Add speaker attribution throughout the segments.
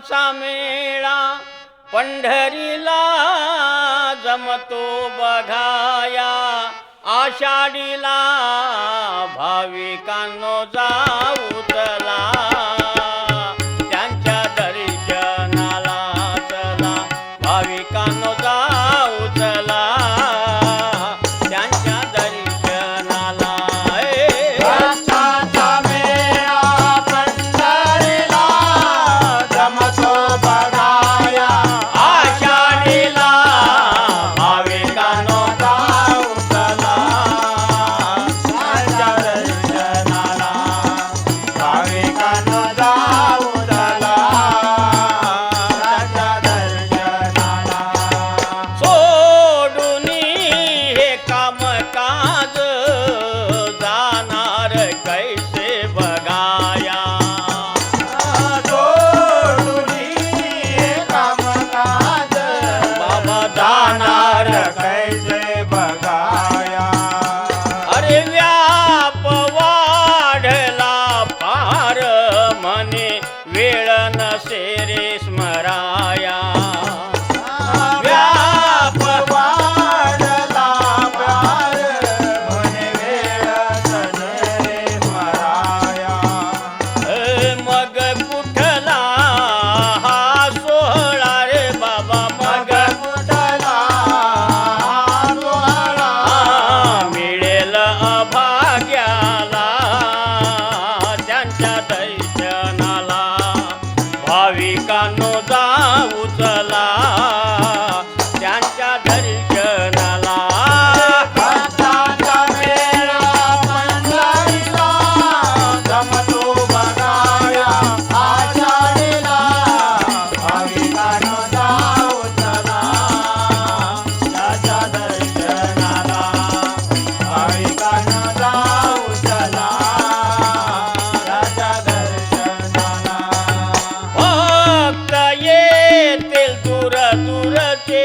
Speaker 1: भक्तांचा मेळा पंढरीला जमतो बघाया आषाढीला भाविकांनो जाऊ चला त्यांच्या दर्शनाला चला भाविकांनो जाऊ चला त्यांच्या दर्शनाला
Speaker 2: भक्तांचा मेळा पंढरीला जमतो बघाया
Speaker 1: आषाढीला भाविकांनो
Speaker 2: जाऊ चला त्यांच्या दर्शनाला भाविकांनो जाऊ चला त्यांच्या दर्शनाला
Speaker 1: सोडून हे कामकाज जाणार कैसे बघाया
Speaker 2: सोडूनी कामकाज
Speaker 1: बाबा
Speaker 2: जाणार
Speaker 1: जाणार
Speaker 2: कैसे बघाया
Speaker 1: अरे व्याप वाढला फार म्हणे वेळ नसे रे स्मराया
Speaker 2: व्याप वाढला प्यार म्हणे वेळ सजरे मराया
Speaker 1: मग कुठला हा सोहळा रे बाबा मग
Speaker 2: कुठला सोहळा
Speaker 1: मिळेल अभाग्याला त्यांच्या दर्शनाला भाविकांनो जाऊ चला त्यांच्या दर्शनाला
Speaker 2: भक्तांचा मेळा पंढरीला जमतो बघाया आषाढीला भाविकांनो जाऊ चला त्याच्या दर्शनाला भाविकांनो जाऊ चला त्याच्या दर्शनाला
Speaker 1: भक्त येतील दूर दूरचे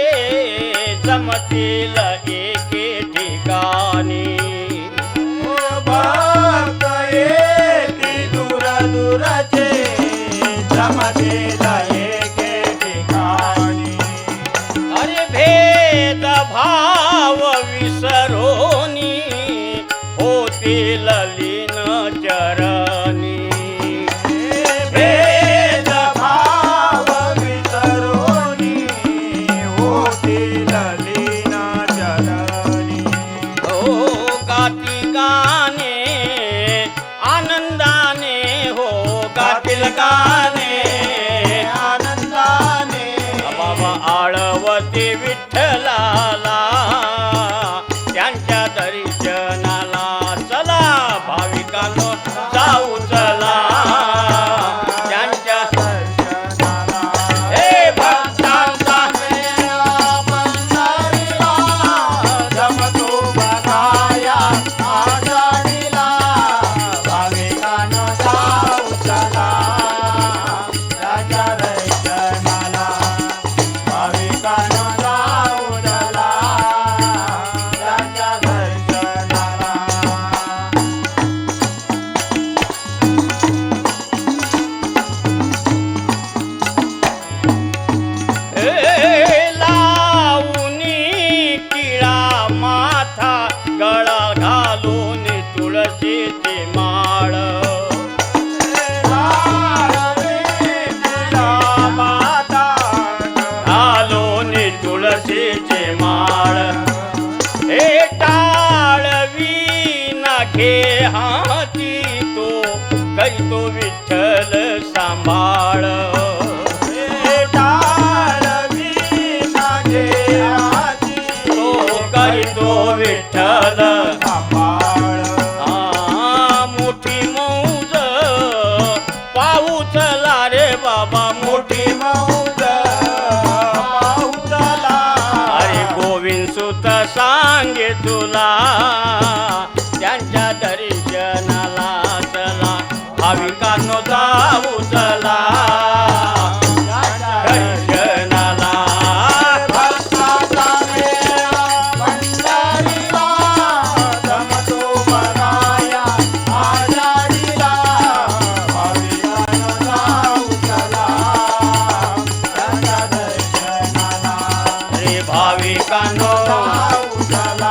Speaker 1: जमतील एके ठिकाणी
Speaker 2: भक्त येती दूर दूरचे जमतील एके ठिकाणी
Speaker 1: अरे भेद भाव विसरोनी होतील लीन चरणी
Speaker 2: भेद भाव विसरोनी होतील लीन चरणी
Speaker 1: हो गाती गाणे आनंदाने हो गातील गाणे
Speaker 2: आनंदाने
Speaker 1: बाबा आळवते विठ्ठलाला त्यांच्या दर्शनाला चला भाविकांनो जाऊ चला त्यांच्या
Speaker 2: दर्शनाला
Speaker 1: हे भक्तांचा
Speaker 2: मेळा पंढरीला जमतो बघाया आषाढीला भाविकांनो जाऊ चला त्याच्या दर्शनाला भाविकांनो जाऊ चला त्याच्या दर्शनाला
Speaker 1: लावूनी टिळा माथा गळा घालून तुळशीची माळ घालून तुळशीची माळ हे टाळवी ना घे हाती तो करतो विठ्ठल सांभाळ तो करतो विठ्ठल मोठी मौज पाऊच रे बाबा मोठी अरे गोविंद सुत सांगे तुला त्यांच्या दर्शनाला चला भाविकांनो जाऊ चला दर्शनाला
Speaker 2: भक्तांचा मेळा पंढरीला जमतो बघाया आषाढीला भाविकांनो जाऊ चला
Speaker 1: भाविकांनो
Speaker 2: चला उचला